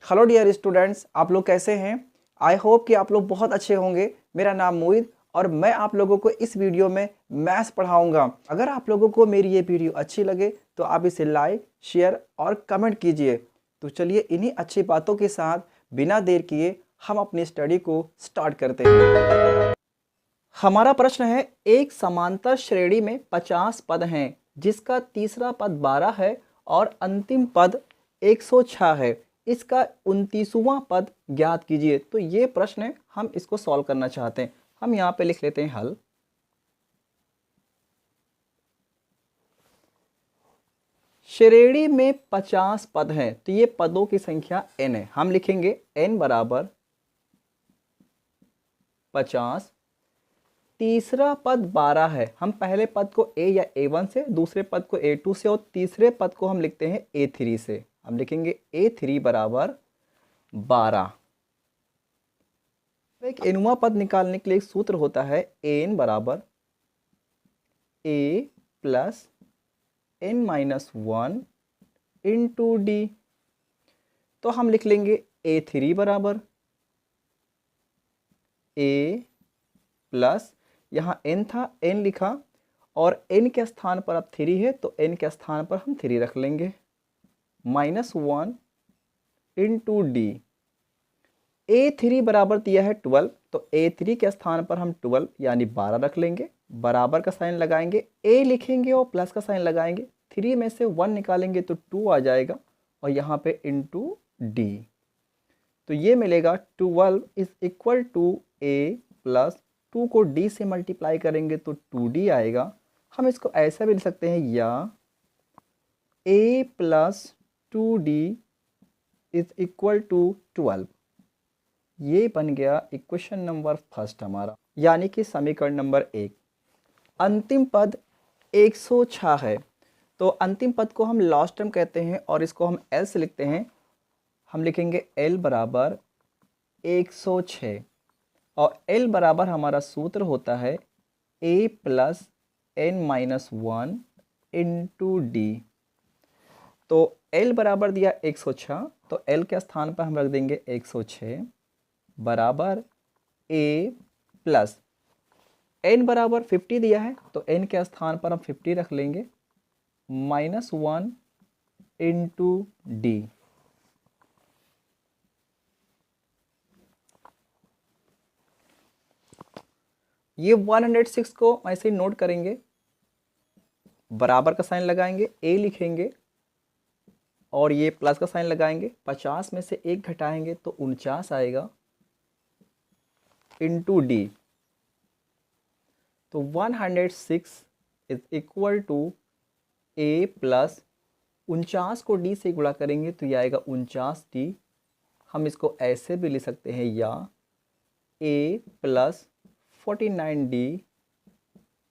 Hello dear students, आप लोग कैसे हैं। आई होप कि आप लोग बहुत अच्छे होंगे। मेरा नाम मोहित और मैं आप लोगों को इस वीडियो में मैथ्स पढ़ाऊंगा। अगर आप लोगों को मेरी ये वीडियो अच्छी लगे तो आप इसे लाइक, शेयर और कमेंट कीजिए। तो चलिए इन्हीं अच्छी बातों के साथ बिना देर किए हम अपनी स्टडी को स्टार्ट करते हैं। हमारा प्रश्न है, एक समांतर श्रेणी में 50 पद हैं जिसका तीसरा पद 12 है और अंतिम पद 106 है। इसका 29वां पद ज्ञात कीजिए। तो ये प्रश्न है, हम इसको सॉल्व करना चाहते हैं। हम यहाँ पे लिख लेते हैं हल। श्रेणी में 50 पद हैं तो ये पदों की संख्या n है। हम लिखेंगे n बराबर 50। तीसरा पद 12 है। हम पहले पद को a या a1 से, दूसरे पद को a2 से और तीसरे पद को हम लिखते हैं a3 से। हम लिखेंगे a3 बराबर 12। एक एनुआ पद निकालने के लिए एक सूत्र होता है an बराबर a plus n minus 1 into d. तो हम लिख लेंगे a3 बराबर a प्लस, यहाँ n था, n लिखा और n के स्थान पर अब 3 है तो n के स्थान पर हम 3 रख लेंगे, माइनस 1 इंटू डी। a3 बराबर दिया है 12 तो a3 के स्थान पर हम 12 यानी 12 रख लेंगे, बराबर का साइन लगाएंगे, a लिखेंगे और प्लस का साइन लगाएंगे, 3 में से 1 निकालेंगे तो 2 आ जाएगा और यहाँ पे इंटू डी। तो ये मिलेगा 12 is equal to a plus 2 को d से मल्टीप्लाई करेंगे तो 2d आएगा। हम इसको ऐसा भी लिख सकते हैं, या a plus 2d is equal to 12। ये बन गया इक्वेशन नंबर फर्स्ट हमारा, यानी कि समीकरण नंबर 1। अंतिम पद 106 है तो अंतिम पद को हम लास्ट टर्म कहते हैं और इसको हम L से लिखते हैं। हम लिखेंगे L बराबर 106 और L बराबर हमारा सूत्र होता है a plus n minus 1 into d. तो L बराबर दिया 106 तो L के स्थान पर हम रख देंगे 106 बराबर a प्लस n बराबर 50 दिया है तो n के स्थान पर हम 50 रख लेंगे, माइनस 1 इंटू डी। ये 106 को ऐसे ही नोट करेंगे, बराबर का साइन लगाएंगे, a लिखेंगे और ये प्लस का साइन लगाएंगे, 50 में से 1 घटाएंगे तो 49 आएगा इंटू डी। तो 106 is equal to a plus 49 को d से गुणा करेंगे तो ये आएगा 49d। हम इसको ऐसे भी लिख सकते हैं, या a plus 49d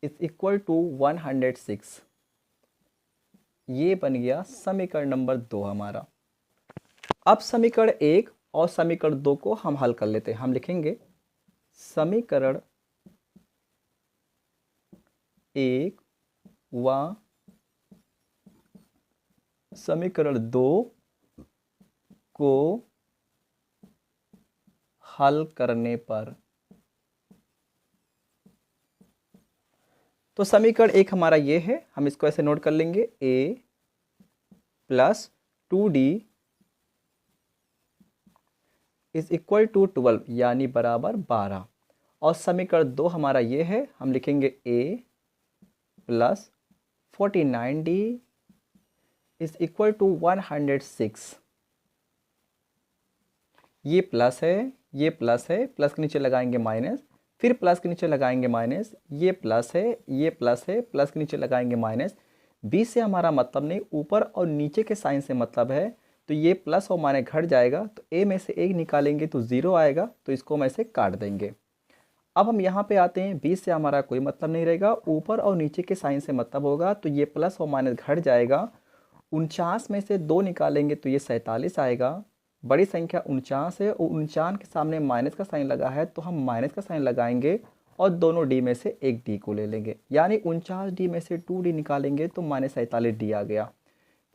is equal to 106। ये बन गया समीकरण नंबर 2 हमारा। अब समीकरण 1 और समीकरण 2 को हम हल कर लेते हैं। हम लिखेंगे समीकरण 1 व समीकरण 2 को हल करने पर, तो समीकरण 1 हमारा ये है, हम इसको ऐसे नोट कर लेंगे, a plus 2d is equal to 12 यानी बराबर 12। और समीकरण 2 हमारा ये है, हम लिखेंगे a plus 49d is equal to 106। ये प्लस है, ये प्लस है, प्लस के नीचे लगाएंगे माइनस, फिर प्लस के नीचे लगाएंगे माइनस, ये प्लस है, ये प्लस है, प्लस के नीचे लगाएंगे माइनस। b से हमारा मतलब नहीं, ऊपर और नीचे के साइन से मतलब है, तो ये प्लस और माइनस घट जाएगा तो a में से 1 निकालेंगे तो 0 आएगा, तो इसको हम ऐसे काट देंगे। अब हम यहाँ पे आते हैं, b से हमारा कोई मतलब नहीं रहेगा, ऊपर और नीचे के साइन से मतलब होगा, तो ये प्लस और माइनस घट जाएगा। 49 में से 2 निकालेंगे तो ये 47 आएगा। बड़ी संख्या 49 है और 49 के सामने माइनस का साइन लगा है तो हम माइनस का साइन लगाएंगे और दोनों डी में से एक डी को ले लेंगे, यानी 49d में से 2d निकालेंगे तो -47d आ गया।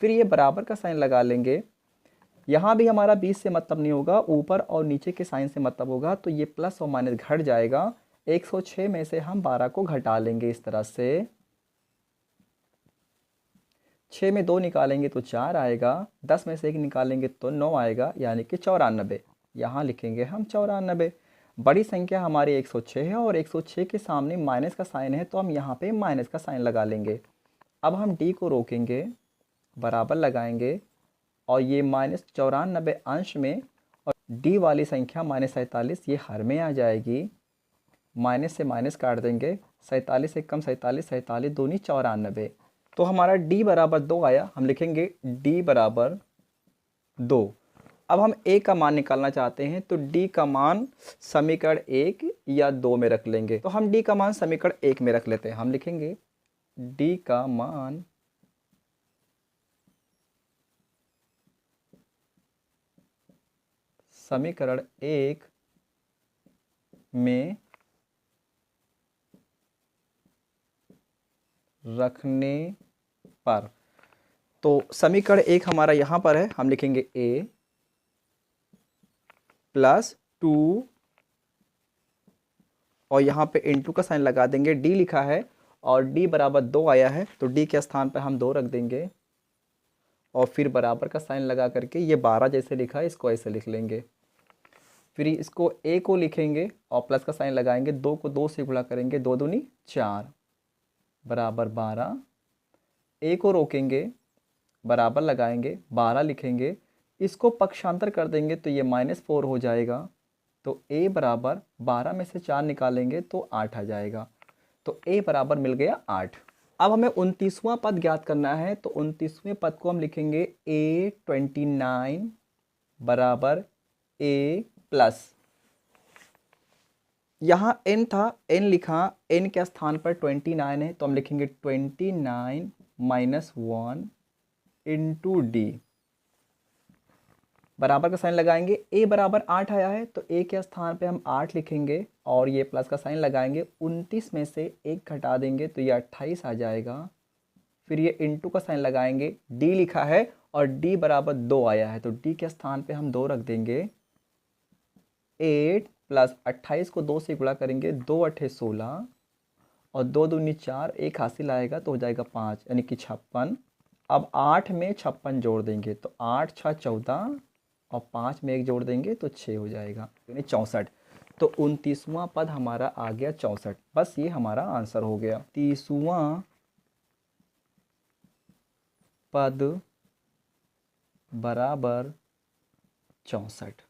फिर ये बराबर का साइन लगा लेंगे, यहाँ भी हमारा 20 से मतलब नहीं होगा, ऊपर और नीचे के साइन से मतलब होगा, तो ये प्लस और माइनस घट जाएगा। 106 में से हम 12 को घटा लेंगे इस तरह से। 6 में 2 निकालेंगे तो 4 आएगा, 10 में से 1 निकालेंगे तो 9 आएगा, यानी कि 94। यहाँ लिखेंगे हम 94। बड़ी संख्या हमारी 106 है और 106 के सामने माइनस का साइन है, तो हम यहाँ पे माइनस का साइन लगा लेंगे। अब हम डी को रोकेंगे, बराबर लगाएंगे, और ये -94 अंश में, और डी वाली संख्या -47 ये हर में आ जाएगी। माइनस से माइनस काट देंगे, 47 से कम 47, 47 दूनी 94। तो हमारा d बराबर 2 आया। हम लिखेंगे d बराबर 2। अब हम a का मान निकालना चाहते हैं, तो d का मान समीकरण 1 या 2 में रख लेंगे। तो हम d का मान समीकरण 1 में रख लेते हैं। हम लिखेंगे d का मान समीकरण 1 में रखने पर, तो समीकरण 1 हमारा यहाँ पर है, हम लिखेंगे a प्लस 2, और यहाँ पे इंटू का साइन लगा देंगे। d लिखा है और d बराबर 2 आया है, तो d के स्थान पर हम 2 रख देंगे, और फिर बराबर का साइन लगा करके ये 12 जैसे लिखा है इसको ऐसे लिख लेंगे। फिर इसको a को लिखेंगे और प्लस का साइन लगाएंगे, 2 को 2 से गुणा करेंगे, 2 दूनी 4 बराबर 12। a को रोकेंगे, बराबर लगाएंगे, 12 लिखेंगे, इसको पक्षांतर कर देंगे तो ये -4 हो जाएगा। तो a बराबर 12 में से 4 निकालेंगे तो 8 आ जाएगा। तो a बराबर मिल गया 8। अब हमें 29वां पद ज्ञात करना है, तो 29वें पद को हम लिखेंगे a29 बराबर a प्लस, यहाँ n था, n लिखा, n के स्थान पर 29 है, तो हम लिखेंगे 29 माइनस 1 इंटू डी, बराबर का साइन लगाएंगे। a बराबर 8 आया है, तो a के स्थान पे हम 8 लिखेंगे और ये प्लस का साइन लगाएंगे। 29 में से 1 घटा देंगे तो ये 28 आ जाएगा। फिर ये इंटू का साइन लगाएंगे, d लिखा है और d बराबर 2 आया है, तो d के स्थान पे हम 2 रख देंगे। 8 प्लस 28 को 2 से गुणा करेंगे, 2 8 16 और 2 दूनी 4, 1 हासिल आएगा तो हो जाएगा 5, यानी कि 56। अब 8 में 56 जोड़ देंगे तो 8 6 14, और 5 में 1 जोड़ देंगे तो 6 हो जाएगा, यानी 64। तो 29वां पद हमारा आ गया 64। बस ये हमारा आंसर हो गया। 30वां पद बराबर 64।